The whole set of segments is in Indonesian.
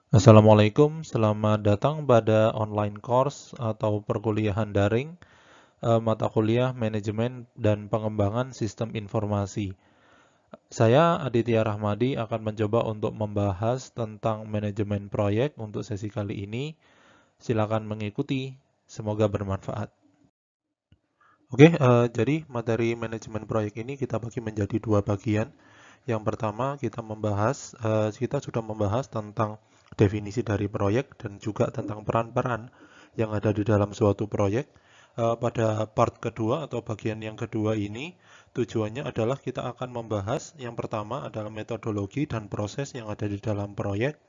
Assalamualaikum, selamat datang pada online course atau perkuliahan daring mata kuliah Manajemen dan Pengembangan Sistem Informasi. Saya Aditya Rahmadi akan mencoba untuk membahas tentang manajemen proyek untuk sesi kali ini. Silakan mengikuti, semoga bermanfaat. Oke, jadi materi manajemen proyek ini kita bagi menjadi dua bagian. Yang pertama kita sudah membahas tentang definisi dari proyek dan juga tentang peran-peran yang ada di dalam suatu proyek. Pada part kedua atau bagian yang kedua ini, tujuannya adalah kita akan membahas yang pertama adalah metodologi dan proses yang ada di dalam proyek,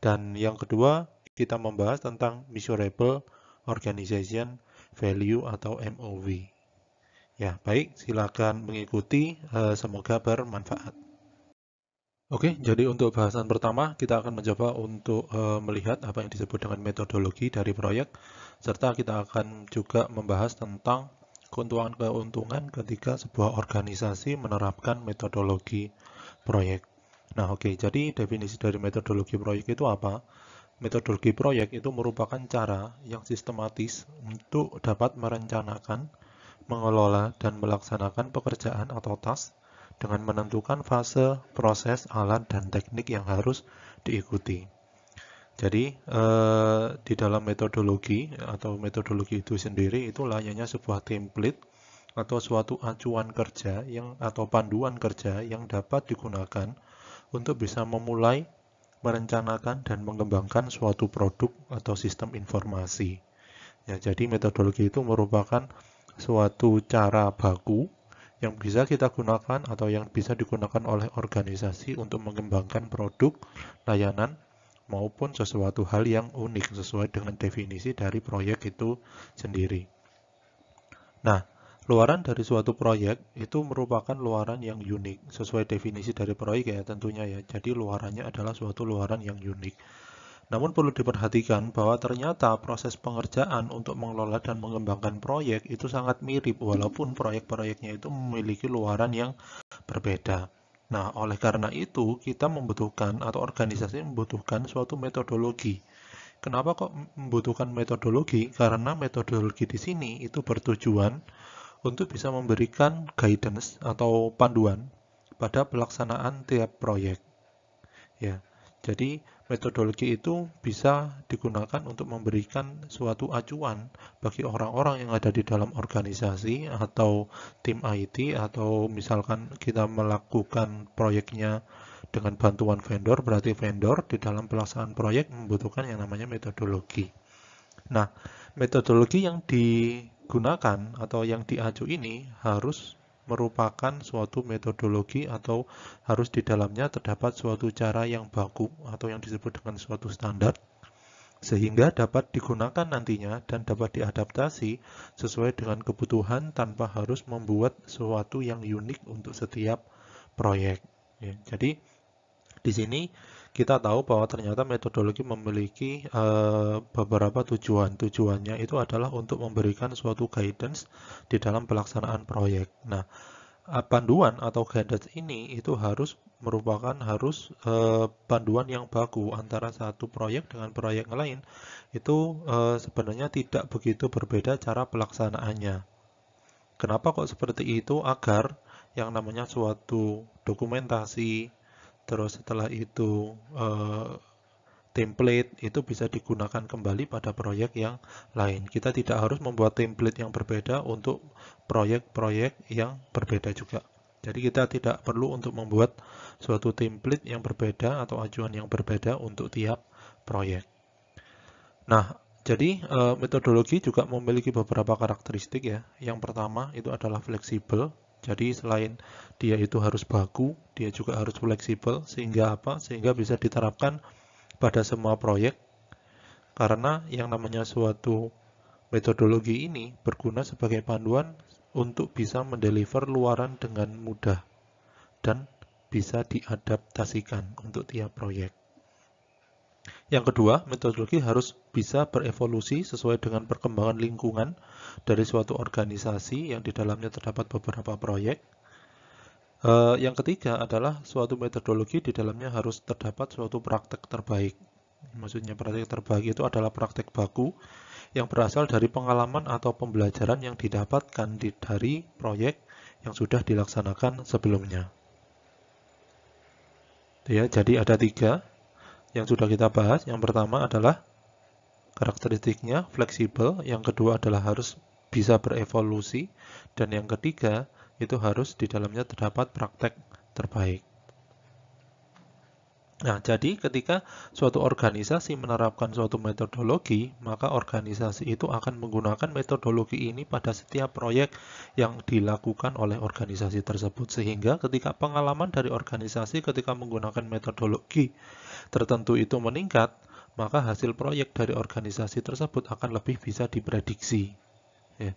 dan yang kedua kita membahas tentang measurable organization value atau MOV. Ya, baik, silakan mengikuti, semoga bermanfaat. Oke, jadi untuk bahasan pertama, kita akan mencoba untuk melihat apa yang disebut dengan metodologi dari proyek, serta kita akan juga membahas tentang keuntungan-keuntungan ketika sebuah organisasi menerapkan metodologi proyek. Nah, oke, jadi definisi dari metodologi proyek itu apa? Metodologi proyek itu merupakan cara yang sistematis untuk dapat merencanakan, mengelola, dan melaksanakan pekerjaan atau task dengan menentukan fase, proses, alat, dan teknik yang harus diikuti. Jadi, di dalam metodologi atau metodologi itu sendiri itu layaknya sebuah template atau suatu acuan kerja atau panduan kerja yang dapat digunakan untuk bisa memulai, merencanakan, dan mengembangkan suatu produk atau sistem informasi. Ya, jadi metodologi itu merupakan suatu cara baku yang bisa kita gunakan atau yang bisa digunakan oleh organisasi untuk mengembangkan produk, layanan, maupun sesuatu hal yang unik sesuai dengan definisi dari proyek itu sendiri. Nah, luaran dari suatu proyek itu merupakan luaran yang unik sesuai definisi dari proyek ya tentunya ya. Jadi luarannya adalah suatu luaran yang unik. Namun perlu diperhatikan bahwa ternyata proses pengerjaan untuk mengelola dan mengembangkan proyek itu sangat mirip walaupun proyek-proyeknya itu memiliki luaran yang berbeda. Nah, oleh karena itu kita membutuhkan atau organisasi membutuhkan suatu metodologi. Kenapa kok membutuhkan metodologi? Karena metodologi di sini itu bertujuan untuk bisa memberikan guidance atau panduan pada pelaksanaan tiap proyek. Ya, jadi metodologi itu bisa digunakan untuk memberikan suatu acuan bagi orang-orang yang ada di dalam organisasi atau tim IT, atau misalkan kita melakukan proyeknya dengan bantuan vendor, berarti vendor di dalam pelaksanaan proyek membutuhkan yang namanya metodologi. Nah, metodologi yang digunakan atau yang diacu ini harus merupakan suatu metodologi atau harus di dalamnya terdapat suatu cara yang baku atau yang disebut dengan suatu standar sehingga dapat digunakan nantinya dan dapat diadaptasi sesuai dengan kebutuhan tanpa harus membuat sesuatu yang unik untuk setiap proyek. Ya, jadi di sini kita tahu bahwa ternyata metodologi memiliki beberapa tujuan. Tujuannya itu adalah untuk memberikan suatu guidance di dalam pelaksanaan proyek. Nah, panduan atau guidance ini itu harus panduan yang baku antara satu proyek dengan proyek lain. Itu sebenarnya tidak begitu berbeda cara pelaksanaannya. Kenapa kok seperti itu? Agar yang namanya suatu dokumentasi, terus setelah itu template itu bisa digunakan kembali pada proyek yang lain. Kita tidak harus membuat template yang berbeda untuk proyek-proyek yang berbeda juga. Jadi kita tidak perlu untuk membuat suatu template yang berbeda atau acuan yang berbeda untuk tiap proyek. Nah, jadi metodologi juga memiliki beberapa karakteristik ya. Yang pertama itu adalah fleksibel. Jadi selain dia itu harus baku, dia juga harus fleksibel sehingga apa? Sehingga bisa diterapkan pada semua proyek karena yang namanya suatu metodologi ini berguna sebagai panduan untuk bisa mendeliver luaran dengan mudah dan bisa diadaptasikan untuk tiap proyek. Yang kedua, metodologi harus bisa berevolusi sesuai dengan perkembangan lingkungan dari suatu organisasi yang di dalamnya terdapat beberapa proyek. Yang ketiga adalah suatu metodologi di dalamnya harus terdapat suatu praktek terbaik. Maksudnya praktek terbaik itu adalah praktek baku yang berasal dari pengalaman atau pembelajaran yang didapatkan dari proyek yang sudah dilaksanakan sebelumnya. Ya, jadi ada 3 yang sudah kita bahas. Yang pertama adalah karakteristiknya fleksibel, yang kedua adalah harus bisa berevolusi, dan yang ketiga itu harus di dalamnya terdapat praktek terbaik. Nah, jadi ketika suatu organisasi menerapkan suatu metodologi, maka organisasi itu akan menggunakan metodologi ini pada setiap proyek yang dilakukan oleh organisasi tersebut. Sehingga ketika pengalaman dari organisasi ketika menggunakan metodologi tertentu itu meningkat, maka hasil proyek dari organisasi tersebut akan lebih bisa diprediksi. Ya.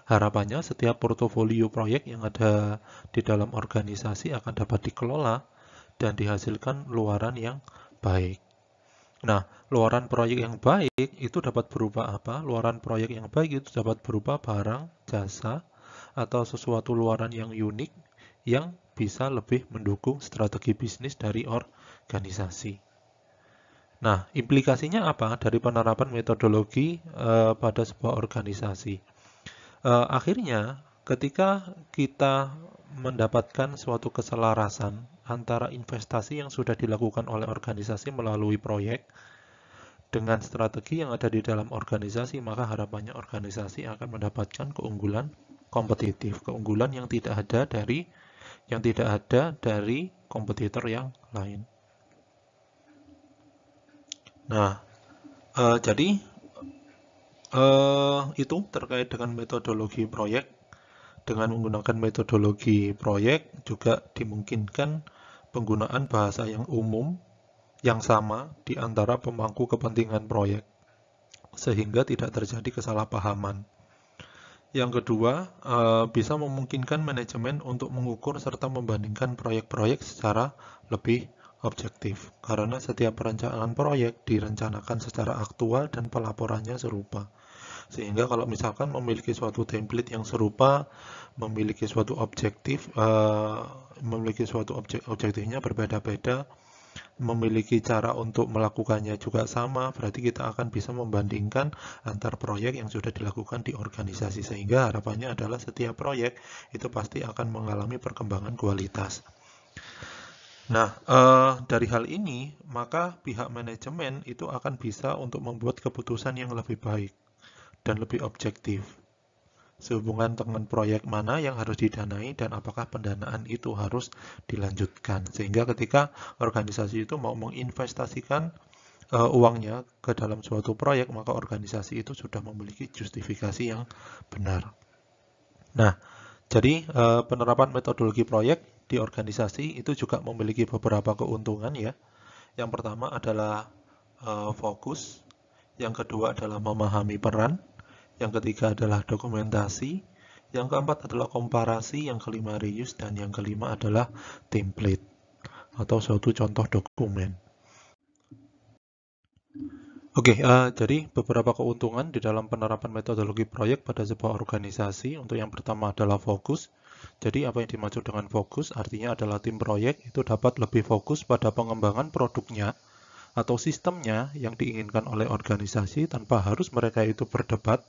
Harapannya setiap portofolio proyek yang ada di dalam organisasi akan dapat dikelola dan dihasilkan luaran yang baik. Nah, luaran proyek yang baik itu dapat berupa apa? Luaran proyek yang baik itu dapat berupa barang, jasa, atau sesuatu luaran yang unik yang bisa lebih mendukung strategi bisnis dari organisasi. Nah, implikasinya apa dari penerapan metodologi pada sebuah organisasi? Akhirnya, ketika kita mendapatkan suatu keselarasan antara investasi yang sudah dilakukan oleh organisasi melalui proyek dengan strategi yang ada di dalam organisasi, maka harapannya organisasi akan mendapatkan keunggulan kompetitif, keunggulan yang tidak ada dari kompetitor yang lain. Nah, jadi itu terkait dengan metodologi proyek. Dengan menggunakan metodologi proyek juga dimungkinkan penggunaan bahasa yang umum yang sama di antara pemangku kepentingan proyek, sehingga tidak terjadi kesalahpahaman. Yang kedua, bisa memungkinkan manajemen untuk mengukur serta membandingkan proyek-proyek secara lebih objektif, karena setiap perencanaan proyek direncanakan secara aktual dan pelaporannya serupa. Sehingga kalau misalkan memiliki suatu template yang serupa, memiliki suatu objektifnya berbeda-beda, memiliki cara untuk melakukannya juga sama, berarti kita akan bisa membandingkan antar proyek yang sudah dilakukan di organisasi. Sehingga harapannya adalah setiap proyek itu pasti akan mengalami perkembangan kualitas. Nah, dari hal ini, maka pihak manajemen itu akan bisa untuk membuat keputusan yang lebih baik dan lebih objektif sehubungan dengan proyek mana yang harus didanai dan apakah pendanaan itu harus dilanjutkan. Sehingga ketika organisasi itu mau menginvestasikan uangnya ke dalam suatu proyek, maka organisasi itu sudah memiliki justifikasi yang benar. Nah, jadi penerapan metodologi proyek di organisasi itu juga memiliki beberapa keuntungan ya. Yang pertama adalah fokus, yang kedua adalah memahami peran, yang ketiga adalah dokumentasi, yang keempat adalah komparasi, yang kelima reuse, dan yang kelima adalah template atau suatu contoh dokumen. Oke, jadi beberapa keuntungan di dalam penerapan metodologi proyek pada sebuah organisasi. Untuk yang pertama adalah fokus. Jadi apa yang dimaksud dengan fokus? Artinya adalah tim proyek itu dapat lebih fokus pada pengembangan produknya atau sistemnya yang diinginkan oleh organisasi tanpa harus mereka itu berdebat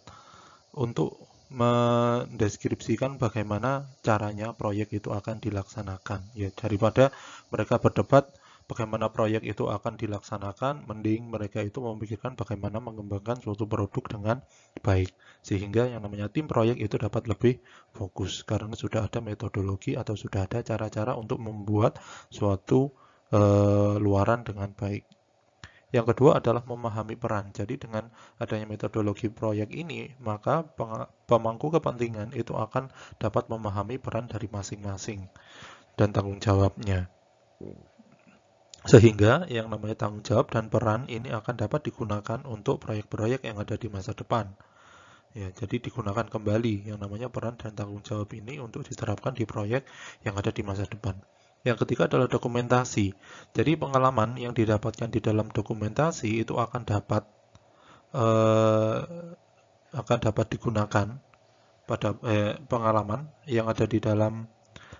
untuk mendeskripsikan bagaimana caranya proyek itu akan dilaksanakan. Ya, daripada mereka berdebat bagaimana proyek itu akan dilaksanakan, mending mereka itu memikirkan bagaimana mengembangkan suatu produk dengan baik. Sehingga yang namanya tim proyek itu dapat lebih fokus karena sudah ada metodologi atau sudah ada cara-cara untuk membuat suatu luaran dengan baik. Yang kedua adalah memahami peran. Jadi dengan adanya metodologi proyek ini, maka pemangku kepentingan itu akan dapat memahami peran dari masing-masing dan tanggung jawabnya. Sehingga yang namanya tanggung jawab dan peran ini akan dapat digunakan untuk proyek-proyek yang ada di masa depan. Ya, jadi digunakan kembali yang namanya peran dan tanggung jawab ini untuk diterapkan di proyek yang ada di masa depan. Yang ketiga adalah dokumentasi. Jadi pengalaman yang didapatkan di dalam dokumentasi itu akan dapat digunakan pada pengalaman yang ada di dalam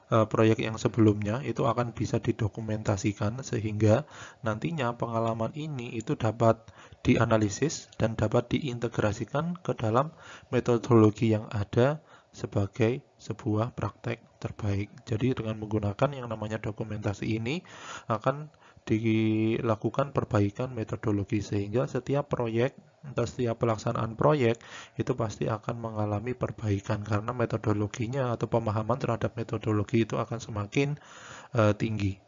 proyek yang sebelumnya itu akan bisa didokumentasikan sehingga nantinya pengalaman ini itu dapat dianalisis dan dapat diintegrasikan ke dalam metodologi yang ada sebagai sebuah praktek terbaik. Jadi dengan menggunakan yang namanya dokumentasi ini akan dilakukan perbaikan metodologi sehingga setiap proyek atau setiap pelaksanaan proyek itu pasti akan mengalami perbaikan karena metodologinya atau pemahaman terhadap metodologi itu akan semakin tinggi.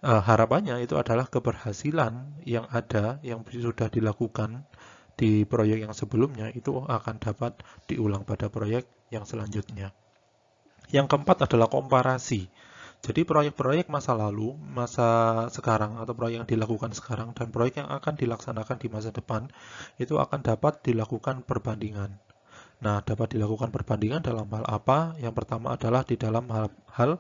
Harapannya itu adalah keberhasilan yang ada yang sudah dilakukan di proyek yang sebelumnya itu akan dapat diulang pada proyek yang selanjutnya. Yang keempat adalah komparasi. Jadi proyek-proyek masa lalu, masa sekarang, atau proyek yang dilakukan sekarang, dan proyek yang akan dilaksanakan di masa depan, itu akan dapat dilakukan perbandingan. Nah, dapat dilakukan perbandingan dalam hal apa? Yang pertama adalah di dalam hal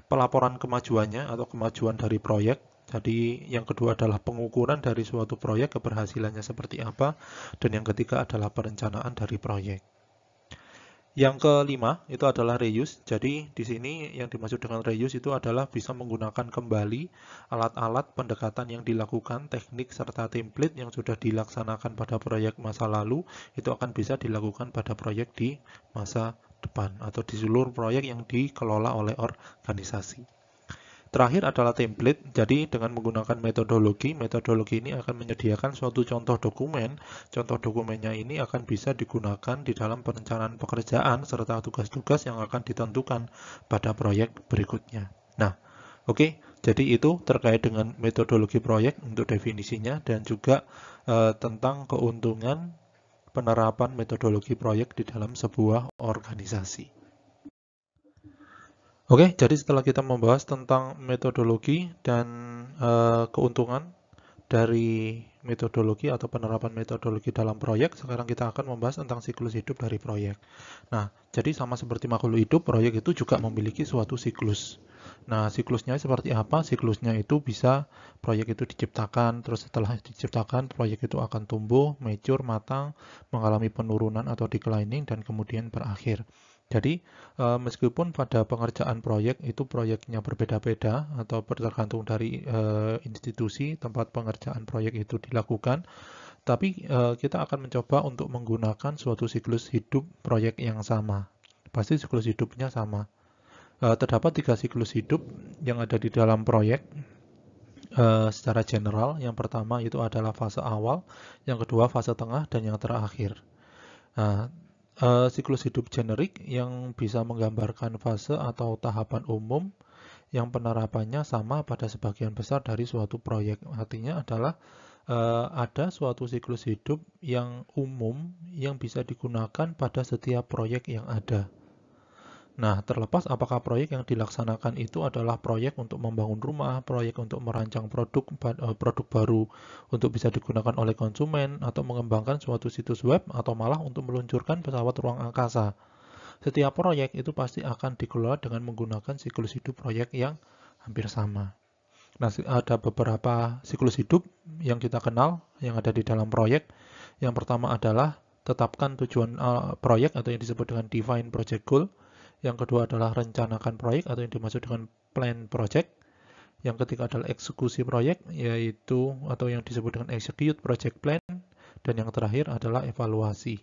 pelaporan kemajuannya atau kemajuan dari proyek. Jadi yang kedua adalah pengukuran dari suatu proyek, keberhasilannya seperti apa. Dan yang ketiga adalah perencanaan dari proyek. Yang kelima itu adalah reuse. Jadi di sini yang dimaksud dengan reuse itu adalah bisa menggunakan kembali alat-alat pendekatan yang dilakukan, teknik serta template yang sudah dilaksanakan pada proyek masa lalu itu akan bisa dilakukan pada proyek di masa depan atau di seluruh proyek yang dikelola oleh organisasi. Terakhir adalah template. Jadi dengan menggunakan metodologi ini akan menyediakan suatu contoh dokumen. Contoh dokumennya ini akan bisa digunakan di dalam perencanaan pekerjaan serta tugas-tugas yang akan ditentukan pada proyek berikutnya. Nah, oke. Jadi itu terkait dengan metodologi proyek untuk definisinya dan juga tentang keuntungan penerapan metodologi proyek di dalam sebuah organisasi. Oke, jadi setelah kita membahas tentang metodologi dan keuntungan dari metodologi atau penerapan metodologi dalam proyek, sekarang kita akan membahas tentang siklus hidup dari proyek. Nah, jadi sama seperti makhluk hidup, proyek itu juga memiliki suatu siklus. Nah, siklusnya seperti apa? Siklusnya itu bisa proyek itu diciptakan, terus setelah diciptakan, proyek itu akan tumbuh, mature, matang, mengalami penurunan atau declining, dan kemudian berakhir. Jadi, meskipun pada pengerjaan proyek itu proyeknya berbeda-beda atau tergantung dari institusi tempat pengerjaan proyek itu dilakukan, tapi kita akan mencoba untuk menggunakan suatu siklus hidup proyek yang sama. Pasti siklus hidupnya sama. Terdapat 3 siklus hidup yang ada di dalam proyek secara general. Yang pertama itu adalah fase awal, yang kedua fase tengah, dan yang terakhir. Nah, siklus hidup generik yang bisa menggambarkan fase atau tahapan umum yang penerapannya sama pada sebagian besar dari suatu proyek. Artinya adalah ada suatu siklus hidup yang umum yang bisa digunakan pada setiap proyek yang ada. Nah, terlepas apakah proyek yang dilaksanakan itu adalah proyek untuk membangun rumah, proyek untuk merancang produk baru untuk bisa digunakan oleh konsumen, atau mengembangkan suatu situs web, atau malah untuk meluncurkan pesawat ruang angkasa. Setiap proyek itu pasti akan dikelola dengan menggunakan siklus hidup proyek yang hampir sama. Nah, ada beberapa siklus hidup yang kita kenal yang ada di dalam proyek. Yang pertama adalah tetapkan tujuan proyek atau yang disebut dengan define project goal. Yang kedua adalah rencanakan proyek atau yang dimaksud dengan plan project. Yang ketiga adalah eksekusi proyek, yaitu atau yang disebut dengan execute project plan. Dan yang terakhir adalah evaluasi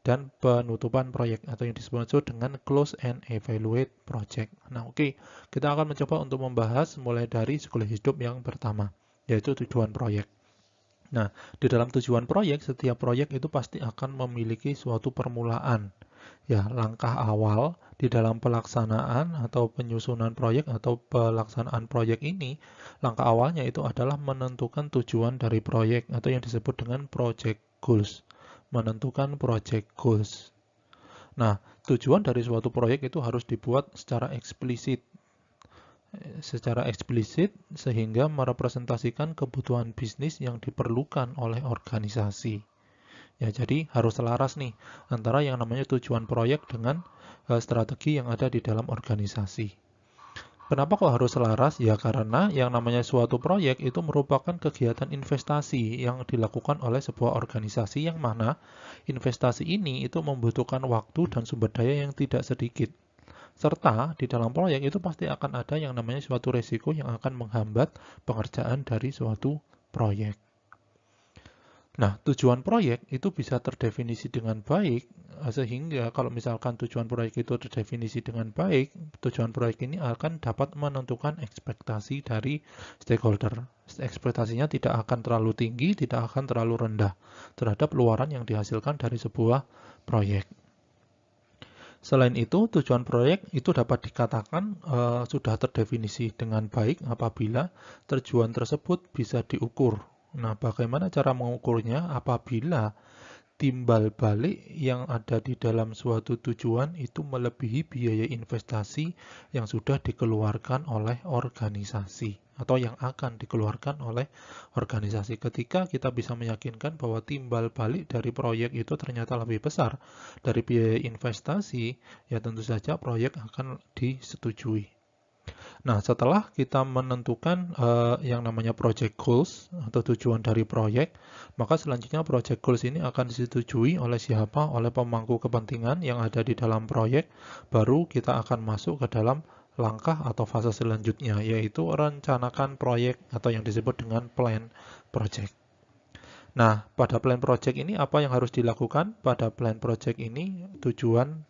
dan penutupan proyek atau yang disebut dengan close and evaluate project. Nah, oke. Kita akan mencoba untuk membahas mulai dari siklus hidup yang pertama, yaitu tujuan proyek. Nah, di dalam tujuan proyek, setiap proyek itu pasti akan memiliki suatu permulaan. Ya, langkah awal di dalam pelaksanaan atau penyusunan proyek atau pelaksanaan proyek ini, langkah awalnya itu adalah menentukan tujuan dari proyek atau yang disebut dengan project goals. Menentukan project goals. Nah, tujuan dari suatu proyek itu harus dibuat secara eksplisit sehingga merepresentasikan kebutuhan bisnis yang diperlukan oleh organisasi. Ya, jadi harus selaras nih antara yang namanya tujuan proyek dengan strategi yang ada di dalam organisasi. Kenapa kok harus selaras? Ya karena yang namanya suatu proyek itu merupakan kegiatan investasi yang dilakukan oleh sebuah organisasi yang mana investasi ini itu membutuhkan waktu dan sumber daya yang tidak sedikit. Serta di dalam proyek itu pasti akan ada yang namanya suatu resiko yang akan menghambat pengerjaan dari suatu proyek. Nah, tujuan proyek itu bisa terdefinisi dengan baik, sehingga kalau misalkan tujuan proyek itu terdefinisi dengan baik, tujuan proyek ini akan dapat menentukan ekspektasi dari stakeholder. Ekspektasinya tidak akan terlalu tinggi, tidak akan terlalu rendah terhadap luaran yang dihasilkan dari sebuah proyek. Selain itu, tujuan proyek itu dapat dikatakan sudah terdefinisi dengan baik apabila tujuan tersebut bisa diukur. Nah, bagaimana cara mengukurnya? Apabila timbal balik yang ada di dalam suatu tujuan itu melebihi biaya investasi yang sudah dikeluarkan oleh organisasi atau yang akan dikeluarkan oleh organisasi. Ketika kita bisa meyakinkan bahwa timbal balik dari proyek itu ternyata lebih besar dari biaya investasi, ya tentu saja proyek akan disetujui. Nah, setelah kita menentukan yang namanya project goals atau tujuan dari proyek, maka selanjutnya project goals ini akan disetujui oleh siapa? Oleh pemangku kepentingan yang ada di dalam proyek. Baru kita akan masuk ke dalam langkah atau fase selanjutnya, yaitu rencanakan proyek atau yang disebut dengan plan project. Nah, pada plan project ini apa yang harus dilakukan? Pada plan project ini tujuan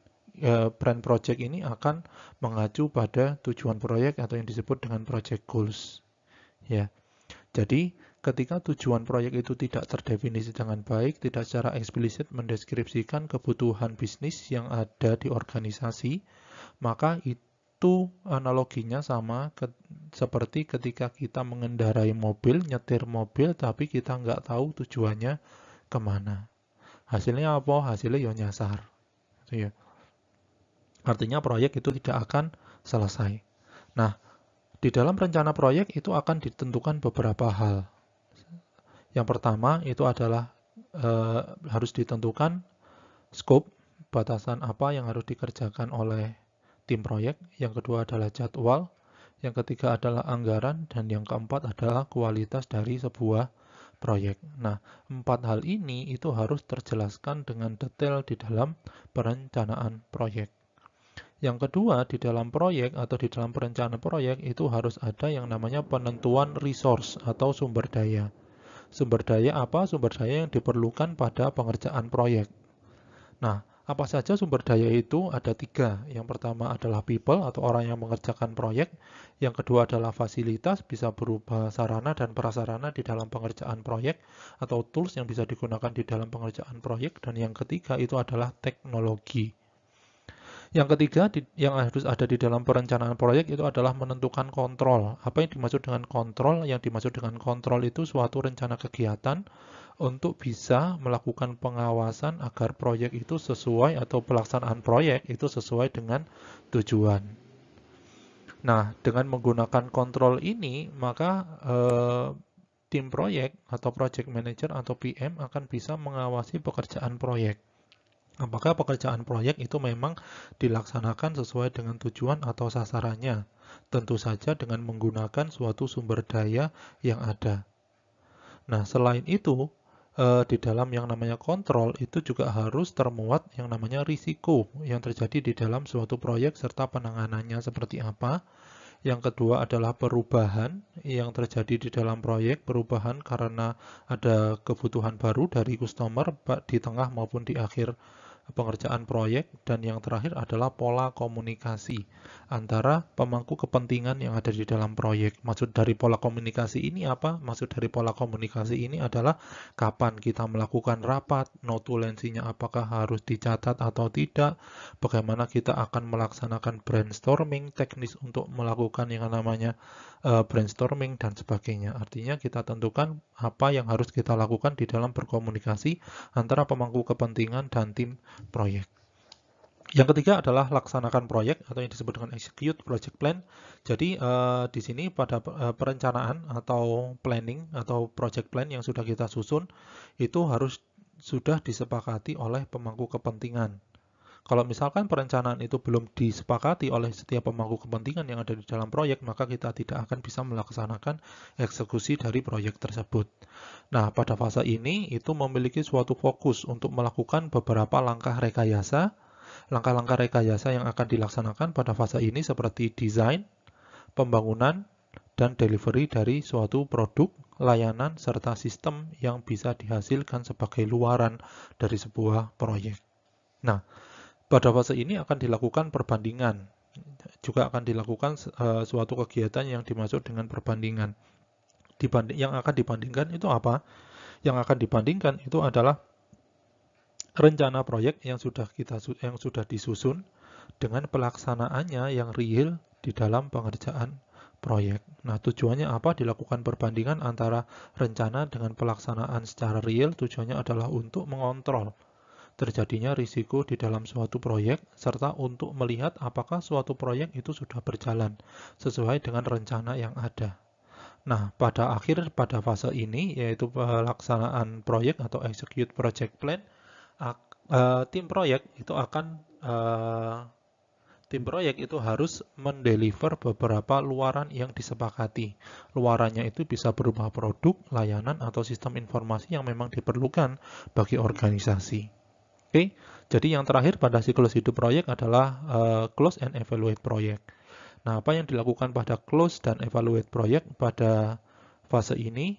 plan project ini akan mengacu pada tujuan proyek atau yang disebut dengan project goals. Ya, jadi ketika tujuan proyek itu tidak terdefinisi dengan baik, tidak secara eksplisit mendeskripsikan kebutuhan bisnis yang ada di organisasi, maka itu analoginya sama seperti ketika kita mengendarai mobil, nyetir mobil, tapi kita nggak tahu tujuannya kemana. Hasilnya apa? Hasilnya ya nyasar. Gitu ya. Artinya proyek itu tidak akan selesai. Nah, di dalam rencana proyek itu akan ditentukan beberapa hal. Yang pertama itu adalah harus ditentukan scope, batasan apa yang harus dikerjakan oleh tim proyek. Yang kedua adalah jadwal. Yang ketiga adalah anggaran. Dan yang keempat adalah kualitas dari sebuah proyek. Nah, 4 hal ini itu harus terjelaskan dengan detail di dalam perencanaan proyek. Yang kedua, di dalam proyek atau di dalam perencanaan proyek itu harus ada yang namanya penentuan resource atau sumber daya. Sumber daya apa? Sumber daya yang diperlukan pada pengerjaan proyek. Nah, apa saja sumber daya itu? Ada 3. Yang pertama adalah people atau orang yang mengerjakan proyek. Yang kedua adalah fasilitas, bisa berupa sarana dan prasarana di dalam pengerjaan proyek atau tools yang bisa digunakan di dalam pengerjaan proyek. Dan yang ketiga itu adalah teknologi. Yang ketiga yang harus ada di dalam perencanaan proyek itu adalah menentukan kontrol. Apa yang dimaksud dengan kontrol? Yang dimaksud dengan kontrol itu suatu rencana kegiatan untuk bisa melakukan pengawasan agar proyek itu sesuai atau pelaksanaan proyek itu sesuai dengan tujuan. Nah, dengan menggunakan kontrol ini, maka tim proyek atau project manager atau PM akan bisa mengawasi pekerjaan proyek. Apakah pekerjaan proyek itu memang dilaksanakan sesuai dengan tujuan atau sasarannya? Tentu saja dengan menggunakan suatu sumber daya yang ada. Nah, selain itu, di dalam yang namanya kontrol itu juga harus termuat yang namanya risiko yang terjadi di dalam suatu proyek serta penanganannya seperti apa. Yang kedua adalah perubahan yang terjadi di dalam proyek, perubahan karena ada kebutuhan baru dari customer di tengah maupun di akhir pengerjaan proyek. Dan yang terakhir adalah pola komunikasi antara pemangku kepentingan yang ada di dalam proyek. Maksud dari pola komunikasi ini apa? Maksud dari pola komunikasi ini adalah kapan kita melakukan rapat, notulensinya apakah harus dicatat atau tidak, bagaimana kita akan melaksanakan brainstorming teknis untuk melakukan yang namanya brainstorming dan sebagainya. Artinya kita tentukan apa yang harus kita lakukan di dalam berkomunikasi antara pemangku kepentingan dan tim proyek. Yang ketiga adalah laksanakan proyek atau yang disebut dengan execute project plan. Jadi di sini pada perencanaan atau planning atau project plan yang sudah kita susun itu harus sudah disepakati oleh pemangku kepentingan. Kalau misalkan perencanaan itu belum disepakati oleh setiap pemangku kepentingan yang ada di dalam proyek, maka kita tidak akan bisa melaksanakan eksekusi dari proyek tersebut. Nah, pada fase ini itu memiliki suatu fokus untuk melakukan beberapa langkah rekayasa Langkah-langkah rekayasa yang akan dilaksanakan pada fase ini seperti desain, pembangunan, dan delivery dari suatu produk, layanan, serta sistem yang bisa dihasilkan sebagai luaran dari sebuah proyek. Nah, pada fase ini akan dilakukan perbandingan. Juga akan dilakukan suatu kegiatan yang dimaksud dengan perbandingan. Yang akan dibandingkan itu apa? Yang akan dibandingkan itu adalah rencana proyek yang sudah disusun dengan pelaksanaannya yang real di dalam pengerjaan proyek. Nah, tujuannya apa? Dilakukan perbandingan antara rencana dengan pelaksanaan secara real. Tujuannya adalah untuk mengontrol terjadinya risiko di dalam suatu proyek, serta untuk melihat apakah suatu proyek itu sudah berjalan sesuai dengan rencana yang ada. Nah, pada fase ini, yaitu pelaksanaan proyek atau execute project plan, tim proyek itu harus mendeliver beberapa luaran yang disepakati. Luarannya itu bisa berupa produk, layanan, atau sistem informasi yang memang diperlukan bagi organisasi. Oke, jadi yang terakhir pada siklus hidup proyek adalah close and evaluate proyek. Nah, apa yang dilakukan pada close dan evaluate proyek pada fase ini,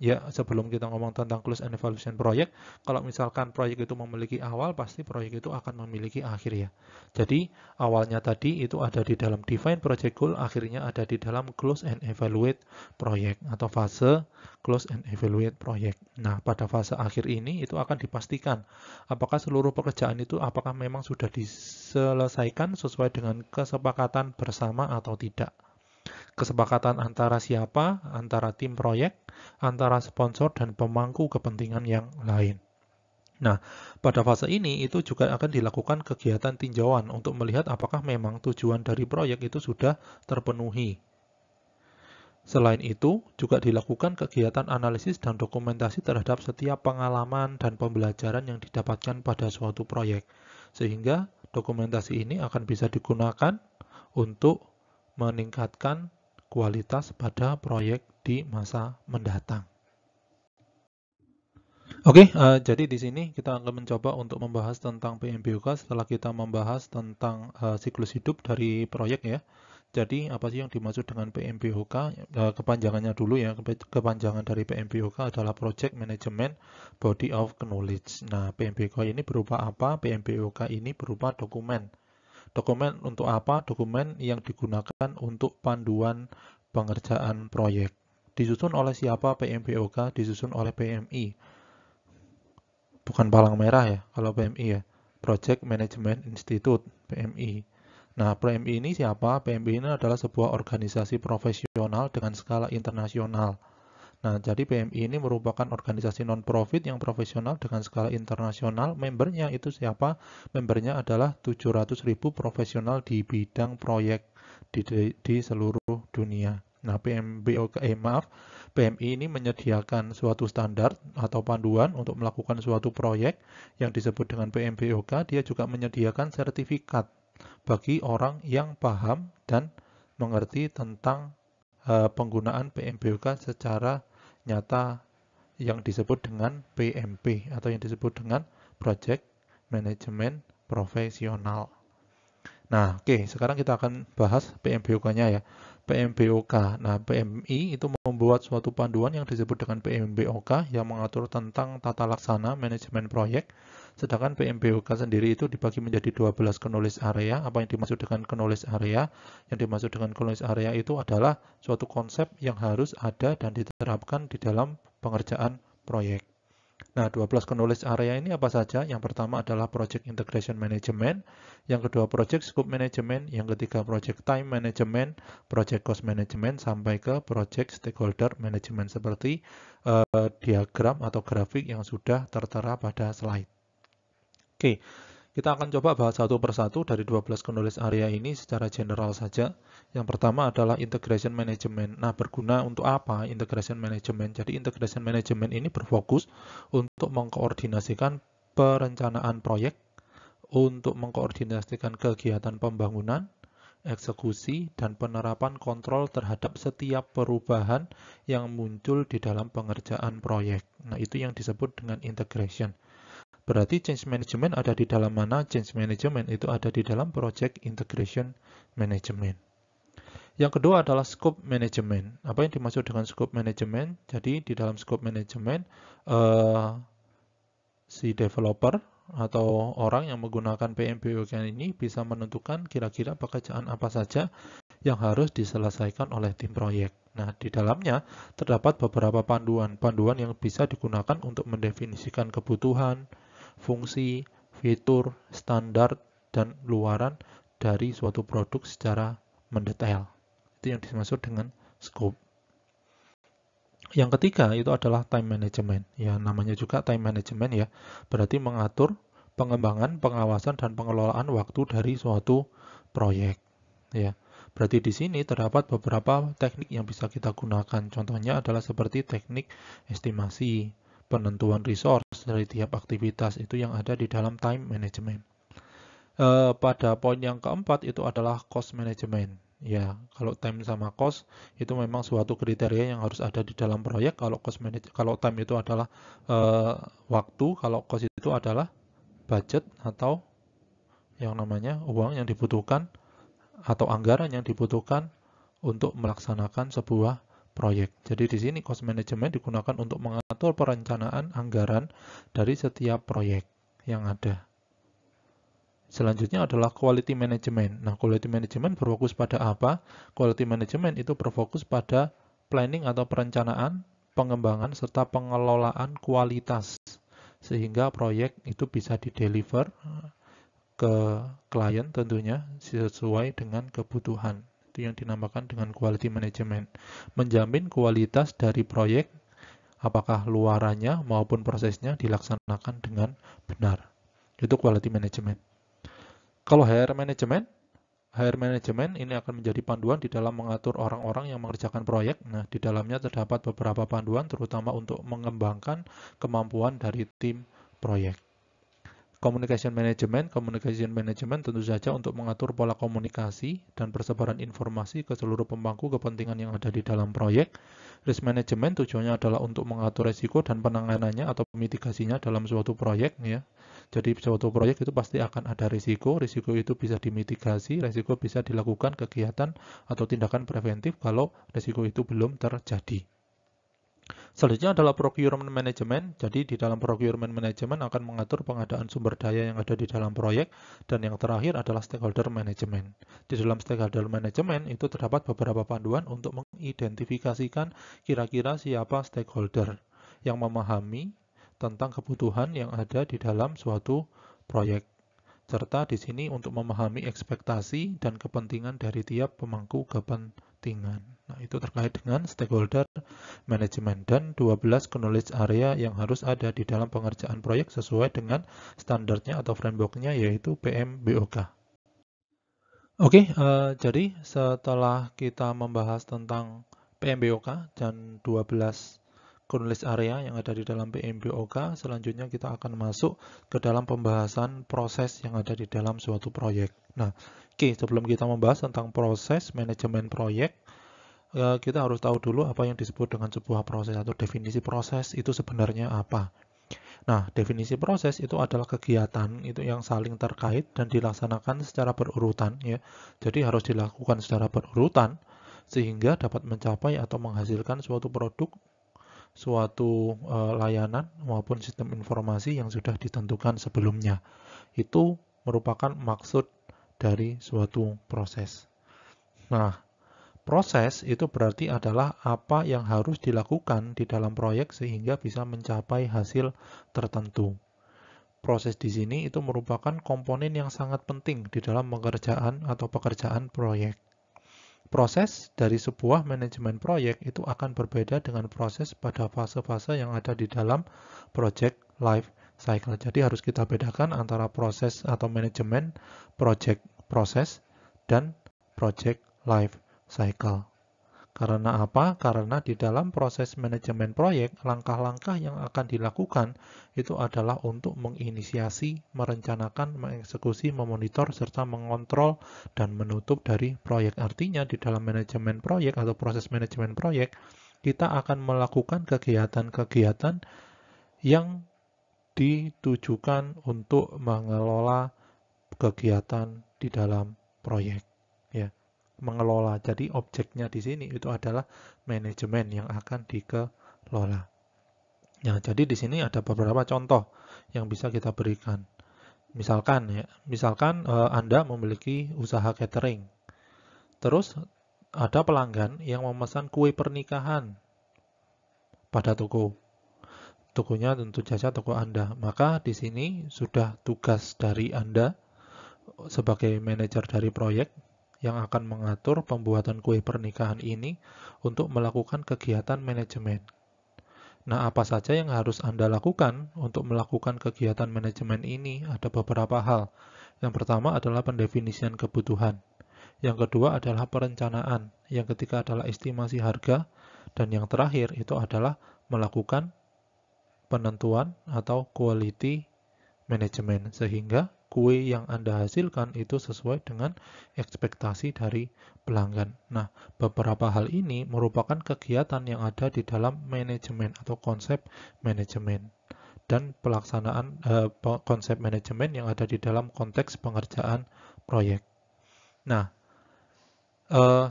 ya sebelum kita ngomong tentang close and evaluation proyek, kalau misalkan proyek itu memiliki awal, pasti proyek itu akan memiliki akhir ya. Jadi, awalnya tadi itu ada di dalam define project goal, akhirnya ada di dalam close and evaluate proyek atau fase close and evaluate proyek. Nah, pada fase akhir ini itu akan dipastikan apakah seluruh pekerjaan itu apakah memang sudah diselesaikan sesuai dengan kesepakatan bersama atau tidak. Kesepakatan antara siapa, antara tim proyek, antara sponsor dan pemangku kepentingan yang lain. Nah, pada fase ini itu juga akan dilakukan kegiatan tinjauan untuk melihat apakah memang tujuan dari proyek itu sudah terpenuhi. Selain itu, juga dilakukan kegiatan analisis dan dokumentasi terhadap setiap pengalaman dan pembelajaran yang didapatkan pada suatu proyek. Sehingga dokumentasi ini akan bisa digunakan untuk meningkatkan kualitas pada proyek di masa mendatang. Oke, jadi di sini kita akan mencoba untuk membahas tentang PMBOK setelah kita membahas tentang siklus hidup dari proyek ya. Jadi apa sih yang dimaksud dengan PMBOK? Kepanjangannya dulu ya. Kepanjangan dari PMBOK adalah Project Management Body of Knowledge. Nah, PMBOK ini berupa apa? PMBOK ini berupa dokumen. Dokumen untuk apa? Dokumen yang digunakan untuk panduan pengerjaan proyek. Disusun oleh siapa PMBOK? Disusun oleh PMI. Bukan palang merah ya, kalau PMI ya. Project Management Institute, PMI. Nah, PMI ini siapa? PMI ini adalah sebuah organisasi profesional dengan skala internasional. Nah, jadi PMI ini merupakan organisasi non-profit yang profesional dengan skala internasional. Membernya itu siapa? Membernya adalah 700.000 profesional di bidang proyek di seluruh dunia. Nah, PMI ini menyediakan suatu standar atau panduan untuk melakukan suatu proyek yang disebut dengan PMBOK. Dia juga menyediakan sertifikat bagi orang yang paham dan mengerti tentang penggunaan PMBOK secara nyata yang disebut dengan PMP atau yang disebut dengan Project Management Profesional. Nah, oke, sekarang kita akan bahas PMBOK-nya ya. PMBOK. Nah, PMI itu membuat suatu panduan yang disebut dengan PMBOK yang mengatur tentang tata laksana manajemen proyek. Sedangkan PMBOK sendiri itu dibagi menjadi 12 knowledge area. Apa yang dimaksud dengan knowledge area? Yang dimaksud dengan knowledge area itu adalah suatu konsep yang harus ada dan diterapkan di dalam pengerjaan proyek. Nah, 12 knowledge area ini apa saja? Yang pertama adalah Project Integration Management, yang kedua Project Scope Management, yang ketiga Project Time Management, Project Cost Management, sampai ke Project Stakeholder Management seperti diagram atau grafik yang sudah tertera pada slide. Oke, kita akan coba bahas satu persatu dari 12 knowledge area ini secara general saja. Yang pertama adalah integration management. Nah, berguna untuk apa integration management? Jadi integration management ini berfokus untuk mengkoordinasikan perencanaan proyek, untuk mengkoordinasikan kegiatan pembangunan, eksekusi, dan penerapan kontrol terhadap setiap perubahan yang muncul di dalam pengerjaan proyek. Nah, itu yang disebut dengan integration. Berarti change management ada di dalam mana? Change management itu ada di dalam project integration management. Yang kedua adalah scope management. Apa yang dimaksud dengan scope management? Jadi di dalam scope management, si developer atau orang yang menggunakan PMBOK ini bisa menentukan kira-kira pekerjaan apa saja yang harus diselesaikan oleh tim proyek. Nah, di dalamnya terdapat beberapa panduan yang bisa digunakan untuk mendefinisikan kebutuhan, fungsi, fitur, standar, dan luaran dari suatu produk secara mendetail. Itu yang dimaksud dengan scope. Yang ketiga itu adalah time management. Ya, namanya juga time management ya. Berarti mengatur pengembangan, pengawasan, dan pengelolaan waktu dari suatu proyek. Ya. Berarti di sini terdapat beberapa teknik yang bisa kita gunakan. Contohnya adalah seperti teknik estimasi, penentuan resource dari tiap aktivitas itu yang ada di dalam time management. Pada poin yang keempat itu adalah cost management. Ya, kalau time sama cost itu memang suatu kriteria yang harus ada di dalam proyek. Kalau time itu adalah waktu, kalau cost itu adalah budget atau yang namanya uang yang dibutuhkan atau anggaran yang dibutuhkan untuk melaksanakan sebuah proyek. Jadi di sini cost management digunakan untuk mengatur perencanaan anggaran dari setiap proyek yang ada. Selanjutnya adalah quality management. Nah, quality management berfokus pada apa? Quality management itu berfokus pada planning atau perencanaan, pengembangan, serta pengelolaan kualitas. Sehingga proyek itu bisa dideliver ke klien tentunya sesuai dengan kebutuhan. Itu yang dinamakan dengan quality management. Menjamin kualitas dari proyek, apakah luarannya maupun prosesnya dilaksanakan dengan benar. Itu quality management. Kalau HR management ini akan menjadi panduan di dalam mengatur orang-orang yang mengerjakan proyek. Nah, di dalamnya terdapat beberapa panduan terutama untuk mengembangkan kemampuan dari tim proyek. Communication management tentu saja untuk mengatur pola komunikasi dan persebaran informasi ke seluruh pemangku kepentingan yang ada di dalam proyek. Risk management tujuannya adalah untuk mengatur resiko dan penanganannya atau mitigasinya dalam suatu proyek ya. Jadi suatu proyek itu pasti akan ada risiko itu bisa dimitigasi, risiko bisa dilakukan kegiatan atau tindakan preventif kalau risiko itu belum terjadi. Selanjutnya adalah procurement management. Jadi di dalam procurement management akan mengatur pengadaan sumber daya yang ada di dalam proyek. Dan yang terakhir adalah stakeholder management. Di dalam stakeholder management itu terdapat beberapa panduan untuk mengidentifikasikan kira-kira siapa stakeholder yang memahami tentang kebutuhan yang ada di dalam suatu proyek. Serta di sini untuk memahami ekspektasi dan kepentingan dari tiap pemangku kepentingan. Nah, itu terkait dengan stakeholder management dan 12 knowledge area yang harus ada di dalam pengerjaan proyek sesuai dengan standarnya atau frameworknya yaitu PMBOK. Oke, jadi setelah kita membahas tentang PMBOK dan 12 knowledge area yang ada di dalam PMBOK, selanjutnya kita akan masuk ke dalam pembahasan proses yang ada di dalam suatu proyek. Nah, oke, sebelum kita membahas tentang proses manajemen proyek, kita harus tahu dulu apa yang disebut dengan sebuah proses atau definisi proses itu sebenarnya apa. Nah, definisi proses itu adalah kegiatan itu yang saling terkait dan dilaksanakan secara berurutan ya. Jadi harus dilakukan secara berurutan sehingga dapat mencapai atau menghasilkan suatu produk, suatu layanan maupun sistem informasi yang sudah ditentukan sebelumnya. Itu merupakan maksud dari suatu proses. Nah, proses itu berarti adalah apa yang harus dilakukan di dalam proyek sehingga bisa mencapai hasil tertentu. Proses di sini itu merupakan komponen yang sangat penting di dalam pekerjaan proyek. Proses dari sebuah manajemen proyek itu akan berbeda dengan proses pada fase-fase yang ada di dalam project life cycle. Jadi harus kita bedakan antara proses atau manajemen project proses dan project life cycle. Karena apa? Karena di dalam proses manajemen proyek, langkah-langkah yang akan dilakukan itu adalah untuk menginisiasi, merencanakan, mengeksekusi, memonitor, serta mengontrol dan menutup dari proyek. Artinya di dalam manajemen proyek atau proses manajemen proyek, kita akan melakukan kegiatan-kegiatan yang ditujukan untuk mengelola kegiatan di dalam proyek, ya. Mengelola. Jadi objeknya di sini itu adalah manajemen yang akan dikelola. Ya, jadi di sini ada beberapa contoh yang bisa kita berikan. Misalkan Anda memiliki usaha catering. Terus ada pelanggan yang memesan kue pernikahan pada toko. Tokonya tentu saja toko Anda. Maka di sini sudah tugas dari Anda sebagai manajer dari proyek yang akan mengatur pembuatan kue pernikahan ini untuk melakukan kegiatan manajemen. Nah, apa saja yang harus Anda lakukan untuk melakukan kegiatan manajemen ini? Ada beberapa hal. Yang pertama adalah pendefinisian kebutuhan. Yang kedua adalah perencanaan. Yang ketiga adalah estimasi harga. Dan yang terakhir itu adalah melakukan penentuan atau quality management, sehingga kue yang Anda hasilkan itu sesuai dengan ekspektasi dari pelanggan. Nah, beberapa hal ini merupakan kegiatan yang ada di dalam manajemen atau konsep manajemen dan pelaksanaan konsep manajemen yang ada di dalam konteks pengerjaan proyek. Nah,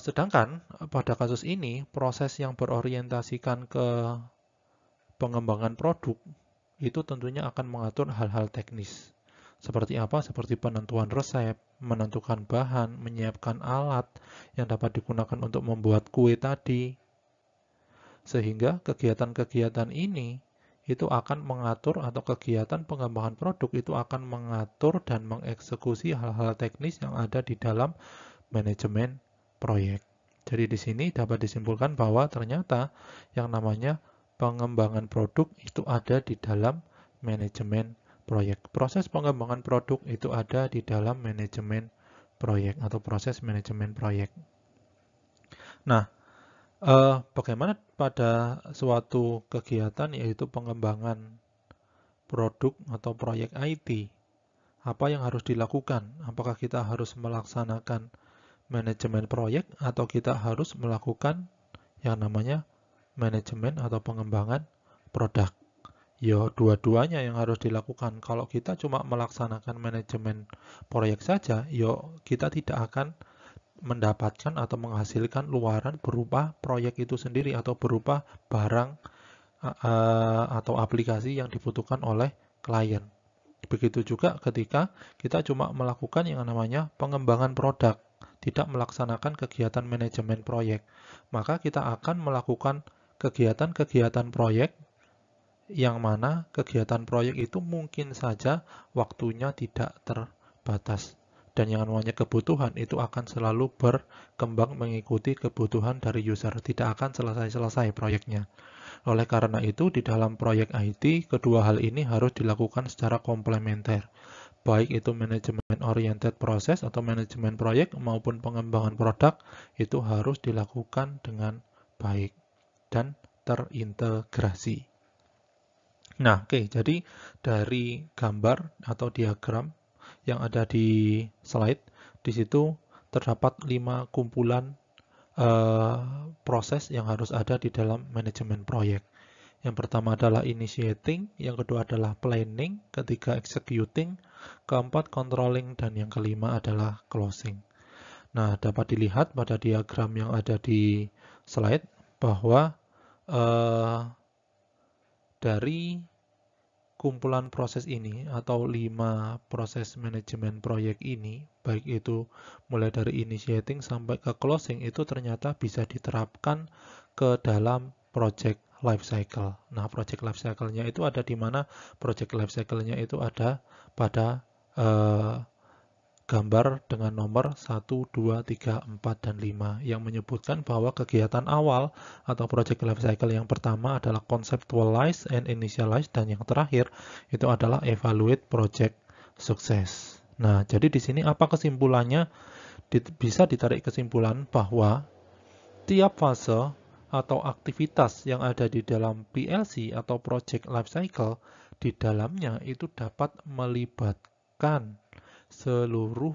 sedangkan pada kasus ini proses yang berorientasikan ke pengembangan produk itu tentunya akan mengatur hal-hal teknis. Seperti apa? Seperti penentuan resep, menentukan bahan, menyiapkan alat yang dapat digunakan untuk membuat kue tadi. Sehingga kegiatan-kegiatan ini itu akan mengatur atau kegiatan pengembangan produk itu akan mengatur dan mengeksekusi hal-hal teknis yang ada di dalam manajemen proyek. Jadi di sini dapat disimpulkan bahwa ternyata yang namanya pengembangan produk itu ada di dalam manajemen proyek. Proses pengembangan produk itu ada di dalam manajemen proyek atau proses manajemen proyek. Nah, bagaimana pada suatu kegiatan yaitu pengembangan produk atau proyek IT? Apa yang harus dilakukan? Apakah kita harus melaksanakan manajemen proyek atau kita harus melakukan yang namanya manajemen atau pengembangan produk? Ya, dua-duanya yang harus dilakukan. Kalau kita cuma melaksanakan manajemen proyek saja, ya kita tidak akan mendapatkan atau menghasilkan luaran berupa proyek itu sendiri atau berupa barang atau aplikasi yang dibutuhkan oleh klien. Begitu juga ketika kita cuma melakukan yang namanya pengembangan produk, tidak melaksanakan kegiatan manajemen proyek, maka kita akan melakukan kegiatan-kegiatan proyek yang mana kegiatan proyek itu mungkin saja waktunya tidak terbatas. Dan yang namanya kebutuhan itu akan selalu berkembang mengikuti kebutuhan dari user. Tidak akan selesai-selesai proyeknya. Oleh karena itu, di dalam proyek IT, kedua hal ini harus dilakukan secara komplementer. Baik itu manajemen oriented proses atau manajemen proyek maupun pengembangan produk, itu harus dilakukan dengan baik dan terintegrasi. Nah, oke, jadi dari gambar atau diagram yang ada di slide, di situ terdapat 5 kumpulan proses yang harus ada di dalam manajemen proyek. Yang pertama adalah initiating, yang kedua adalah planning, ketiga executing, keempat controlling, dan yang kelima adalah closing. Nah, dapat dilihat pada diagram yang ada di slide bahwa dari kumpulan proses ini atau 5 proses manajemen proyek ini, baik itu mulai dari initiating sampai ke closing, itu ternyata bisa diterapkan ke dalam project life cycle. Nah, project life cycle-nya itu ada di mana? Project life cycle-nya itu ada pada gambar dengan nomor 1, 2, 3, 4, dan 5 yang menyebutkan bahwa kegiatan awal atau project life cycle yang pertama adalah conceptualize and initialize, dan yang terakhir itu adalah evaluate project success. Nah, jadi di sini apa kesimpulannya? Bisa ditarik kesimpulan bahwa tiap fase atau aktivitas yang ada di dalam PLC atau project life cycle di dalamnya itu dapat melibatkan seluruh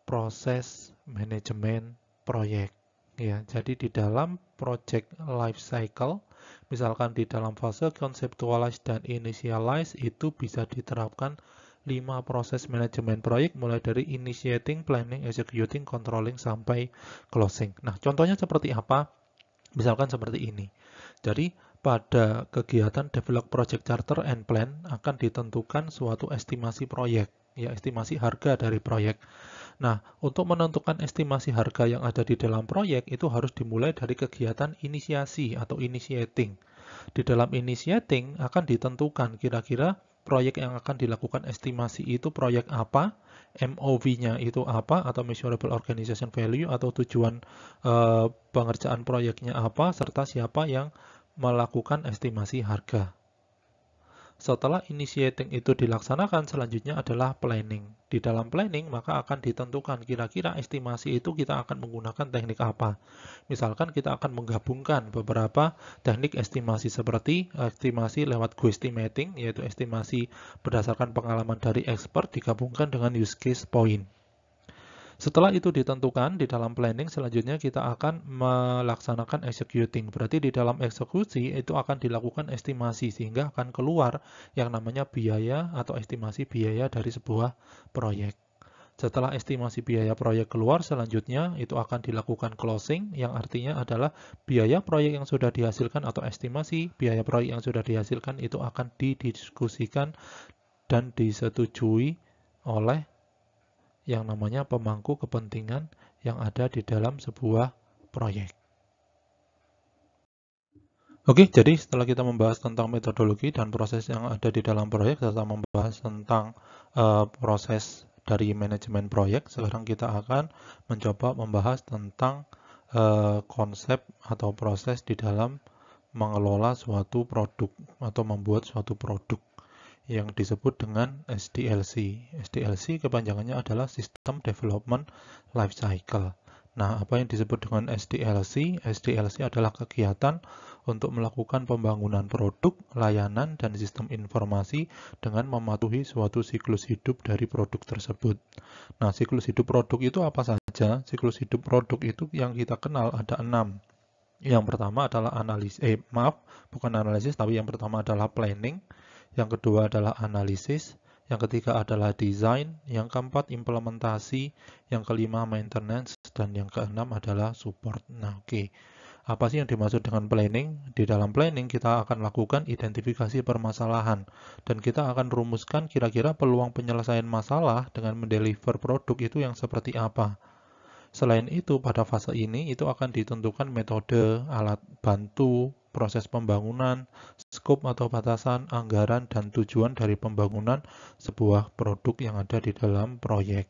proses manajemen proyek. Ya, jadi di dalam project life cycle Misalkan di dalam fase conceptualize dan initialize itu bisa diterapkan 5 proses manajemen proyek mulai dari initiating, planning, executing, controlling, sampai closing. Nah, contohnya seperti apa? Misalkan seperti ini. Jadi, pada kegiatan develop project charter and plan akan ditentukan suatu estimasi proyek, ya estimasi harga dari proyek. Nah, untuk menentukan estimasi harga yang ada di dalam proyek itu harus dimulai dari kegiatan inisiasi atau initiating. Di dalam initiating akan ditentukan kira-kira proyek yang akan dilakukan estimasi itu proyek apa, MOV-nya itu apa, atau Measurable Organization Value, atau tujuan pengerjaan proyeknya apa, serta siapa yang melakukan estimasi harga. Setelah initiating itu dilaksanakan, selanjutnya adalah planning. Di dalam planning, maka akan ditentukan kira-kira estimasi itu kita akan menggunakan teknik apa. Misalkan kita akan menggabungkan beberapa teknik estimasi seperti estimasi lewat guesstimating, yaitu estimasi berdasarkan pengalaman dari expert digabungkan dengan use case point. Setelah itu ditentukan di dalam planning, selanjutnya kita akan melaksanakan executing. Berarti di dalam eksekusi itu akan dilakukan estimasi sehingga akan keluar yang namanya biaya atau estimasi biaya dari sebuah proyek. Setelah estimasi biaya proyek keluar, selanjutnya itu akan dilakukan closing, yang artinya adalah biaya proyek yang sudah dihasilkan atau estimasi biaya proyek yang sudah dihasilkan itu akan didiskusikan dan disetujui oleh yang namanya pemangku kepentingan yang ada di dalam sebuah proyek. Oke, jadi setelah kita membahas tentang metodologi dan proses yang ada di dalam proyek, serta membahas tentang proses dari manajemen proyek, sekarang kita akan mencoba membahas tentang konsep atau proses di dalam mengelola suatu produk atau membuat suatu produk yang disebut dengan SDLC. SDLC kepanjangannya adalah System Development Life Cycle. Nah, apa yang disebut dengan SDLC? SDLC adalah kegiatan untuk melakukan pembangunan produk, layanan, dan sistem informasi dengan mematuhi suatu siklus hidup dari produk tersebut. Nah, siklus hidup produk itu apa saja? Siklus hidup produk itu yang kita kenal ada 6. Yang pertama adalah bukan analisis, tapi yang pertama adalah planning. Yang kedua adalah analisis, yang ketiga adalah desain, yang keempat implementasi, yang kelima maintenance, dan yang keenam adalah support. Nah, oke. Apa sih yang dimaksud dengan planning? Di dalam planning kita akan lakukan identifikasi permasalahan, dan kita akan rumuskan kira-kira peluang penyelesaian masalah dengan mendeliver produk itu yang seperti apa. Selain itu, pada fase ini itu akan ditentukan metode, alat bantu, proses pembangunan, skop atau batasan, anggaran, dan tujuan dari pembangunan sebuah produk yang ada di dalam proyek.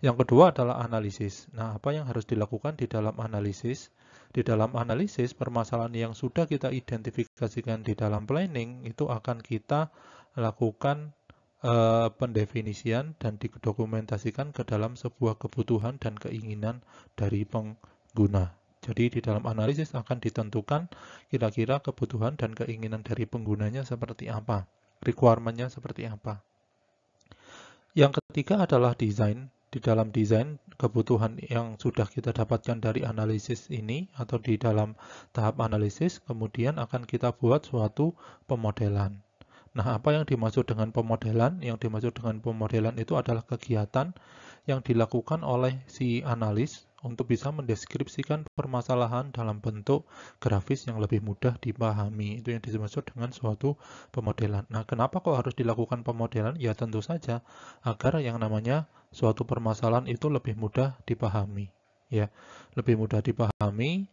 Yang kedua adalah analisis. Nah, apa yang harus dilakukan di dalam analisis? Di dalam analisis, permasalahan yang sudah kita identifikasikan di dalam planning itu akan kita lakukan pendefinisian dan didokumentasikan ke dalam sebuah kebutuhan dan keinginan dari pengguna. Jadi di dalam analisis akan ditentukan kira-kira kebutuhan dan keinginan dari penggunanya seperti apa, requirement-nya seperti apa. Yang ketiga adalah desain. Di dalam desain, kebutuhan yang sudah kita dapatkan dari analisis ini atau di dalam tahap analisis, kemudian akan kita buat suatu pemodelan. Nah, apa yang dimaksud dengan pemodelan? Yang dimaksud dengan pemodelan itu adalah kegiatan yang dilakukan oleh si analis untuk bisa mendeskripsikan permasalahan dalam bentuk grafis yang lebih mudah dipahami. Itu yang dimaksud dengan suatu pemodelan. Nah, kenapa kok harus dilakukan pemodelan? Ya, tentu saja agar yang namanya suatu permasalahan itu lebih mudah dipahami. Ya, lebih mudah dipahami,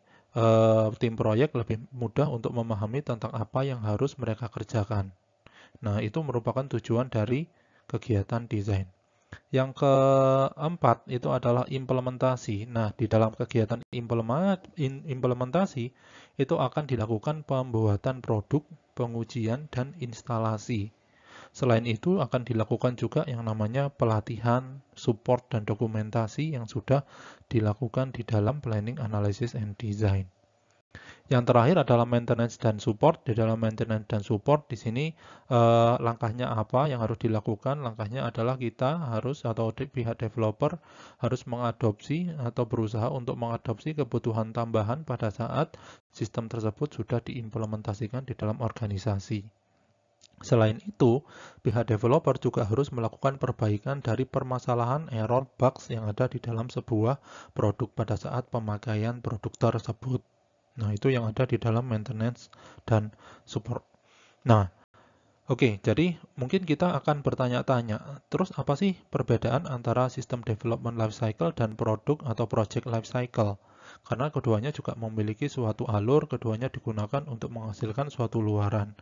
tim proyek lebih mudah untuk memahami tentang apa yang harus mereka kerjakan. Nah, itu merupakan tujuan dari kegiatan desain. Yang keempat itu adalah implementasi. Nah, di dalam kegiatan implementasi itu akan dilakukan pembuatan produk, pengujian, dan instalasi. Selain itu akan dilakukan juga yang namanya pelatihan, support, dan dokumentasi yang sudah dilakukan di dalam planning, analysis, and design. Yang terakhir adalah maintenance dan support. Di dalam maintenance dan support, di sini langkahnya apa yang harus dilakukan? Langkahnya adalah kita harus atau pihak developer harus mengadopsi atau berusaha untuk mengadopsi kebutuhan tambahan pada saat sistem tersebut sudah diimplementasikan di dalam organisasi. Selain itu, pihak developer juga harus melakukan perbaikan dari permasalahan error bugs yang ada di dalam sebuah produk pada saat pemakaian produk tersebut. Nah, itu yang ada di dalam maintenance dan support. Nah, oke, jadi mungkin kita akan bertanya-tanya, terus apa sih perbedaan antara sistem development lifecycle dan produk atau project lifecycle? Karena keduanya juga memiliki suatu alur, keduanya digunakan untuk menghasilkan suatu luaran.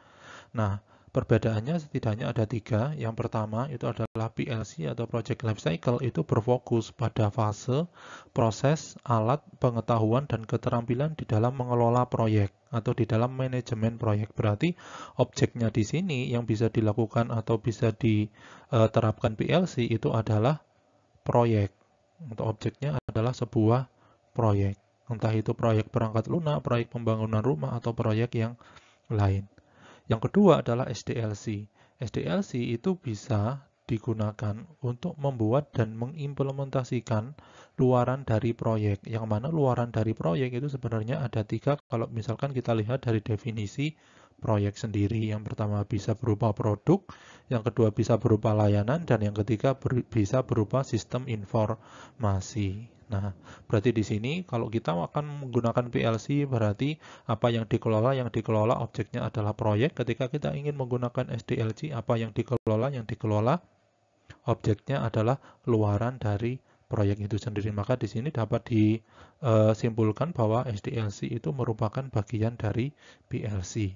Nah, perbedaannya setidaknya ada 3. Yang pertama itu adalah PLC atau Project Lifecycle itu berfokus pada fase, proses, alat, pengetahuan, dan keterampilan di dalam mengelola proyek atau di dalam manajemen proyek. Berarti objeknya di sini yang bisa dilakukan atau bisa diterapkan PLC itu adalah proyek. Untuk objeknya adalah sebuah proyek. Entah itu proyek perangkat lunak, proyek pembangunan rumah, atau proyek yang lain. Yang kedua adalah SDLC. SDLC itu bisa digunakan untuk membuat dan mengimplementasikan luaran dari proyek. Yang mana luaran dari proyek itu sebenarnya ada 3 kalau misalkan kita lihat dari definisi proyek sendiri. Yang pertama bisa berupa produk, yang kedua bisa berupa layanan, dan yang ketiga bisa berupa sistem informasi. Nah, berarti di sini kalau kita akan menggunakan PLC berarti apa yang dikelola objeknya adalah proyek. Ketika kita ingin menggunakan SDLC, apa yang dikelola objeknya adalah luaran dari proyek itu sendiri. Maka di sini dapat disimpulkan bahwa SDLC itu merupakan bagian dari PLC.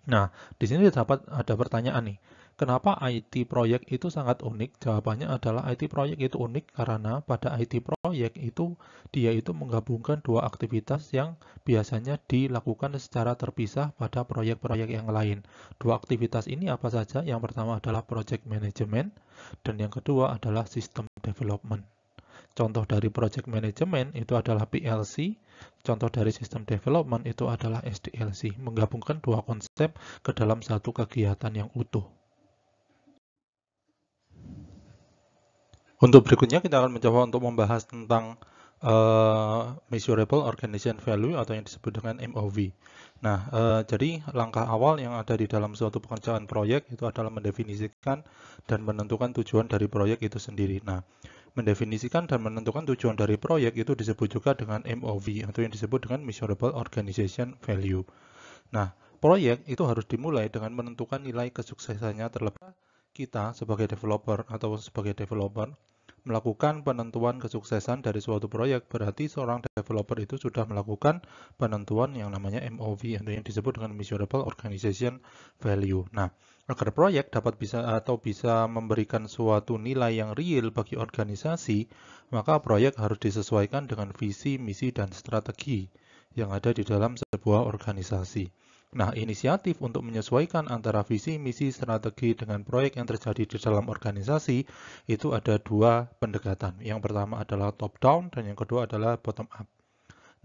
Nah, di sini dapat ada pertanyaan nih. Kenapa IT proyek itu sangat unik? Jawabannya adalah IT proyek itu unik karena pada IT proyek itu dia itu menggabungkan dua aktivitas yang biasanya dilakukan secara terpisah pada proyek-proyek yang lain. Dua aktivitas ini apa saja? Yang pertama adalah project management dan yang kedua adalah system development. Contoh dari project management itu adalah PLC, contoh dari sistem development itu adalah SDLC, menggabungkan dua konsep ke dalam satu kegiatan yang utuh. Untuk berikutnya kita akan mencoba untuk membahas tentang Measurable Organization Value atau yang disebut dengan MOV. Nah, jadi langkah awal yang ada di dalam suatu pekerjaan proyek itu adalah mendefinisikan dan menentukan tujuan dari proyek itu sendiri. Nah, mendefinisikan dan menentukan tujuan dari proyek itu disebut juga dengan MOV atau yang disebut dengan Measurable Organization Value. Nah, proyek itu harus dimulai dengan menentukan nilai kesuksesannya terlebih kita sebagai developer atau sebagai developer melakukan penentuan kesuksesan dari suatu proyek, berarti seorang developer itu sudah melakukan penentuan yang namanya MOV atau yang disebut dengan Measurable Organization Value. Nah, agar proyek dapat bisa memberikan suatu nilai yang real bagi organisasi, maka proyek harus disesuaikan dengan visi, misi, dan strategi yang ada di dalam sebuah organisasi. Nah, inisiatif untuk menyesuaikan antara visi, misi, strategi dengan proyek yang terjadi di dalam organisasi itu ada dua pendekatan. Yang pertama adalah top down dan yang kedua adalah bottom up.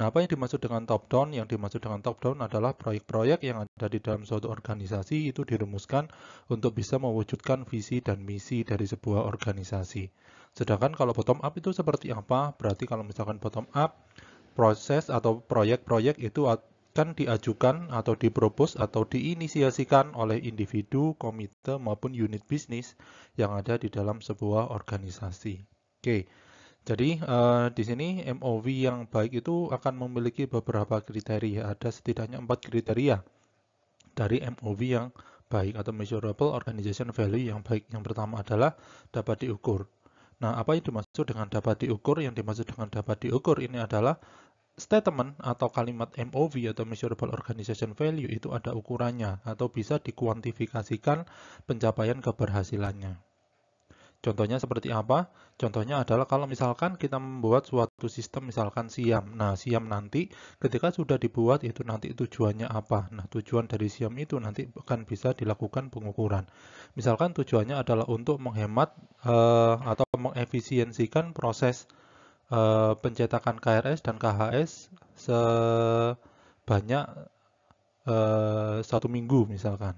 Nah, apa yang dimaksud dengan top down? Yang dimaksud dengan top down adalah proyek-proyek yang ada di dalam suatu organisasi itu dirumuskan untuk bisa mewujudkan visi dan misi dari sebuah organisasi. Sedangkan kalau bottom up itu seperti apa? Berarti kalau misalkan bottom up, proses atau proyek-proyek itu akan diajukan atau dipropos atau diinisiasikan oleh individu, komite, maupun unit bisnis yang ada di dalam sebuah organisasi. Oke, jadi di sini MOV yang baik itu akan memiliki beberapa kriteria. Ada setidaknya 4 kriteria dari MOV yang baik atau Measurable Organization Value yang baik. Yang pertama adalah dapat diukur. Nah, apa yang dimaksud dengan dapat diukur? Yang dimaksud dengan dapat diukur ini adalah statement atau kalimat MOV atau Measurable Organization Value itu ada ukurannya atau bisa dikuantifikasikan pencapaian keberhasilannya. Contohnya seperti apa? Contohnya adalah kalau misalkan kita membuat suatu sistem misalkan SIAM. Nah, SIAM nanti ketika sudah dibuat itu nanti tujuannya apa? Nah, tujuan dari SIAM itu nanti akan bisa dilakukan pengukuran. Misalkan tujuannya adalah untuk menghemat atau mengefisiensikan proses pencetakan KRS dan KHS banyak 1 minggu misalkan.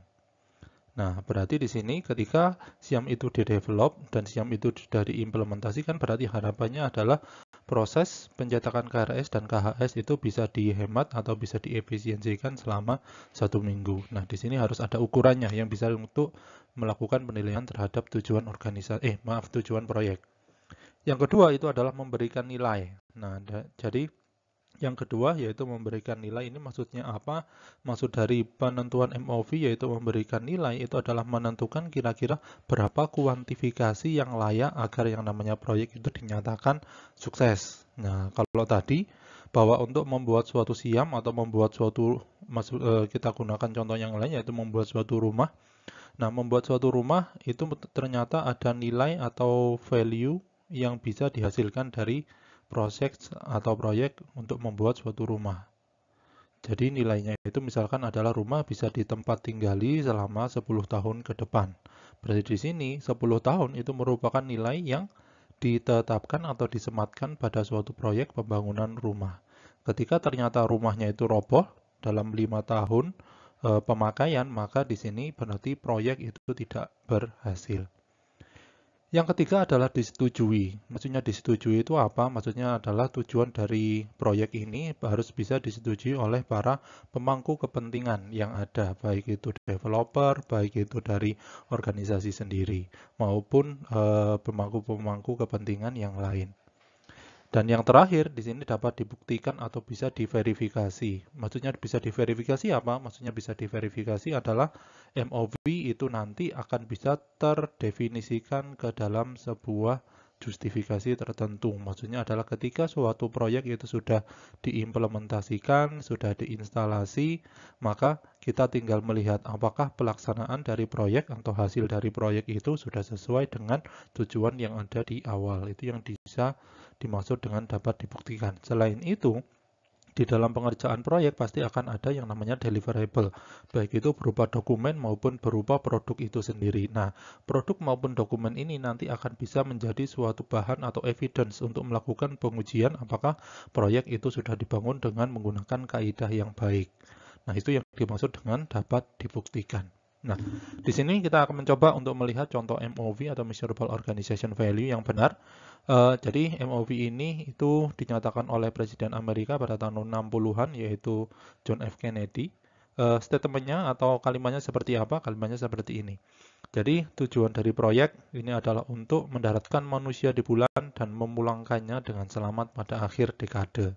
Nah, berarti di sini ketika SIAM itu di-develop dan SIAM itu sudah diimplementasikan, berarti harapannya adalah proses pencetakan KRS dan KHS itu bisa dihemat atau bisa diefisiensikan selama 1 minggu. Nah, di sini harus ada ukurannya yang bisa untuk melakukan penilaian terhadap tujuan tujuan proyek. Yang kedua itu adalah memberikan nilai. Nah, jadi yang kedua yaitu memberikan nilai. Ini maksudnya apa? Maksud dari penentuan MOV yaitu memberikan nilai itu adalah menentukan kira-kira berapa kuantifikasi yang layak agar yang namanya proyek itu dinyatakan sukses. Nah, kalau tadi bahwa untuk membuat suatu SIAM atau membuat suatu kita gunakan contoh yang lain yaitu membuat suatu rumah. Nah, membuat suatu rumah itu ternyata ada nilai atau value yang bisa dihasilkan dari proses atau proyek untuk membuat suatu rumah. Jadi nilainya itu misalkan adalah rumah bisa di tempat tinggali selama 10 tahun ke depan. Berarti di sini 10 tahun itu merupakan nilai yang ditetapkan atau disematkan pada suatu proyek pembangunan rumah. Ketika ternyata rumahnya itu roboh dalam 5 tahun pemakaian, maka di sini berarti proyek itu tidak berhasil. Yang ketiga adalah disetujui. Maksudnya disetujui itu apa? Maksudnya adalah tujuan dari proyek ini harus bisa disetujui oleh para pemangku kepentingan yang ada, baik itu developer, baik itu dari organisasi sendiri, maupun pemangku-pemangku kepentingan yang lain. Dan yang terakhir, di sini dapat dibuktikan atau bisa diverifikasi. Maksudnya bisa diverifikasi apa? Maksudnya bisa diverifikasi adalah MOV itu nanti akan bisa terdefinisikan ke dalam sebuah justifikasi tertentu. Maksudnya adalah ketika suatu proyek itu sudah diimplementasikan, sudah diinstalasi, maka kita tinggal melihat apakah pelaksanaan dari proyek atau hasil dari proyek itu sudah sesuai dengan tujuan yang ada di awal. Itu yang bisa dimaksud dengan dapat dibuktikan. Selain itu, di dalam pengerjaan proyek pasti akan ada yang namanya deliverable, baik itu berupa dokumen maupun berupa produk itu sendiri. Nah, produk maupun dokumen ini nanti akan bisa menjadi suatu bahan atau evidence untuk melakukan pengujian apakah proyek itu sudah dibangun dengan menggunakan kaidah yang baik. Nah, itu yang dimaksud dengan dapat dibuktikan. Nah, di sini kita akan mencoba untuk melihat contoh MOV atau Measurable Organization Value yang benar. Jadi MOV ini itu dinyatakan oleh Presiden Amerika pada tahun 60-an yaitu John F. Kennedy. Statementnya atau kalimatnya seperti apa? Kalimatnya seperti ini. Jadi tujuan dari proyek ini adalah untuk mendaratkan manusia di bulan dan memulangkannya dengan selamat pada akhir dekade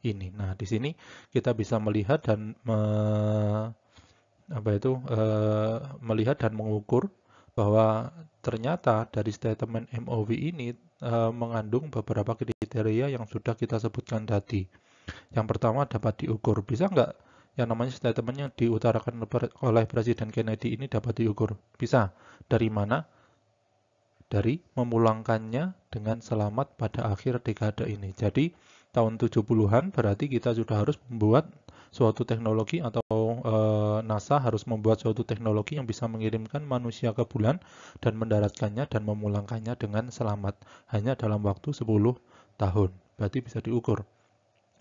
ini. Nah, di sini kita bisa melihat dan melihat dan mengukur bahwa ternyata dari statement MOV ini mengandung beberapa kriteria yang sudah kita sebutkan tadi. Yang pertama dapat diukur. Bisa nggak yang namanya statement yang diutarakan oleh Presiden Kennedy ini dapat diukur? Bisa. Dari mana? Dari memulangkannya dengan selamat pada akhir dekade ini. Jadi tahun 70-an berarti kita sudah harus membuat suatu teknologi atau NASA harus membuat suatu teknologi yang bisa mengirimkan manusia ke bulan dan mendaratkannya dan memulangkannya dengan selamat hanya dalam waktu 10 tahun. Berarti bisa diukur.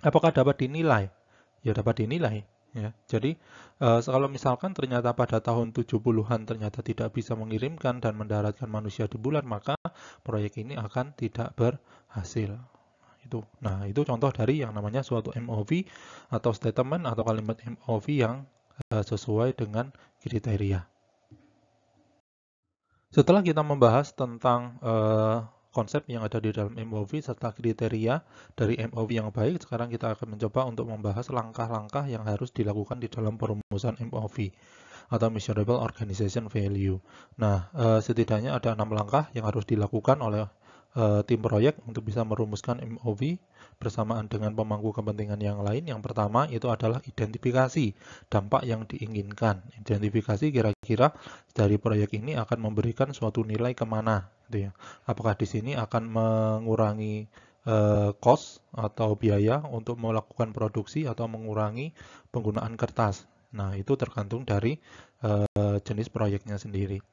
Apakah dapat dinilai? Ya dapat dinilai. Ya, jadi kalau misalkan ternyata pada tahun 70-an ternyata tidak bisa mengirimkan dan mendaratkan manusia di bulan, maka proyek ini akan tidak berhasil. Nah, itu contoh dari yang namanya suatu MOV atau statement atau kalimat MOV yang sesuai dengan kriteria. Setelah kita membahas tentang konsep yang ada di dalam MOV serta kriteria dari MOV yang baik, sekarang kita akan mencoba untuk membahas langkah-langkah yang harus dilakukan di dalam perumusan MOV atau Measurable Organization Value. Nah, setidaknya ada 6 langkah yang harus dilakukan oleh tim proyek untuk bisa merumuskan MOV bersamaan dengan pemangku kepentingan yang lain. Yang pertama itu adalah identifikasi dampak yang diinginkan. Identifikasi kira-kira dari proyek ini akan memberikan suatu nilai kemana, gitu ya. Apakah di sini akan mengurangi cost atau biaya untuk melakukan produksi atau mengurangi penggunaan kertas. Nah, itu tergantung dari jenis proyeknya sendiri.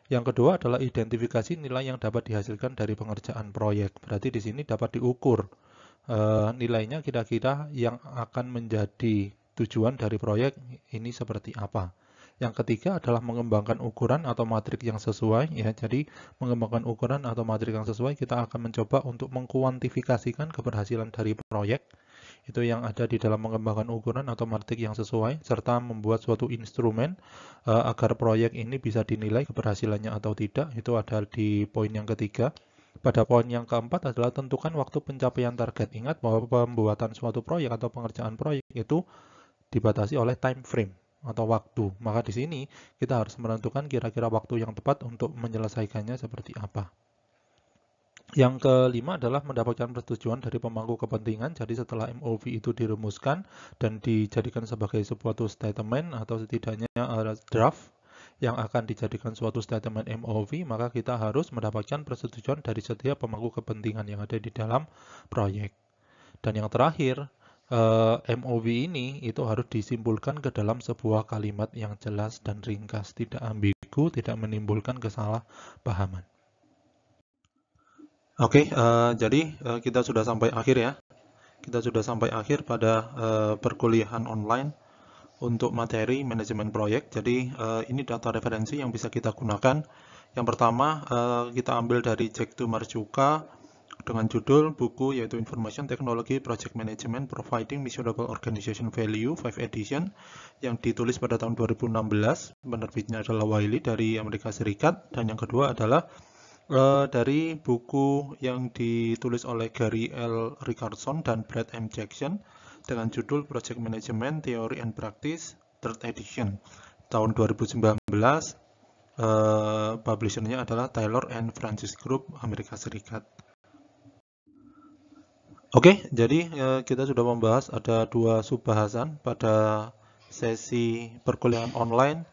Yang kedua adalah identifikasi nilai yang dapat dihasilkan dari pengerjaan proyek. Berarti di sini dapat diukur nilainya kira-kira yang akan menjadi tujuan dari proyek ini seperti apa. Yang ketiga adalah mengembangkan ukuran atau matrik yang sesuai ya. Jadi mengembangkan ukuran atau matrik yang sesuai, kita akan mencoba untuk mengkuantifikasikan keberhasilan dari proyek. Itu yang ada di dalam mengembangkan ukuran atau matrik yang sesuai, serta membuat suatu instrumen agar proyek ini bisa dinilai keberhasilannya atau tidak. Itu ada di poin yang ketiga. Pada poin yang keempat adalah tentukan waktu pencapaian target. Ingat bahwa pembuatan suatu proyek atau pengerjaan proyek itu dibatasi oleh time frame atau waktu. Maka di sini kita harus menentukan kira-kira waktu yang tepat untuk menyelesaikannya seperti apa. Yang kelima adalah mendapatkan persetujuan dari pemangku kepentingan. Jadi setelah MOV itu dirumuskan dan dijadikan sebagai sebuah statement atau setidaknya draft yang akan dijadikan suatu statement MOV, maka kita harus mendapatkan persetujuan dari setiap pemangku kepentingan yang ada di dalam proyek. Dan yang terakhir, MOV ini itu harus disimpulkan ke dalam sebuah kalimat yang jelas dan ringkas, tidak ambigu, tidak menimbulkan kesalahpahaman. Oke, jadi kita sudah sampai akhir ya. Kita sudah sampai akhir pada perkuliahan online untuk materi manajemen proyek. Jadi ini data referensi yang bisa kita gunakan. Yang pertama kita ambil dari Jack Marzuka dengan judul buku yaitu Information Technology Project Management Providing Measurable Organization Value 5 edition yang ditulis pada tahun 2016. Penerbitnya adalah Wiley dari Amerika Serikat. Dan yang kedua adalah dari buku yang ditulis oleh Gary L. Ricardson dan Brad M. Jackson dengan judul Project Management Theory and Practice 3rd edition tahun 2019. Publishernya adalah Taylor and Francis Group Amerika Serikat. Oke, jadi kita sudah membahas ada 2 subbahasan pada sesi perkuliahan online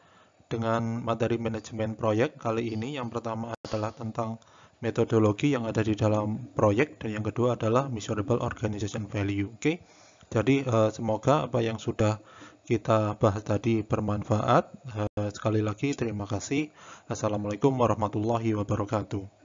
dengan materi manajemen proyek kali ini. Yang pertama adalah tentang metodologi yang ada di dalam proyek dan yang kedua adalah measurable organization value. Oke. Jadi semoga apa yang sudah kita bahas tadi bermanfaat. Sekali lagi terima kasih. Assalamualaikum warahmatullahi wabarakatuh.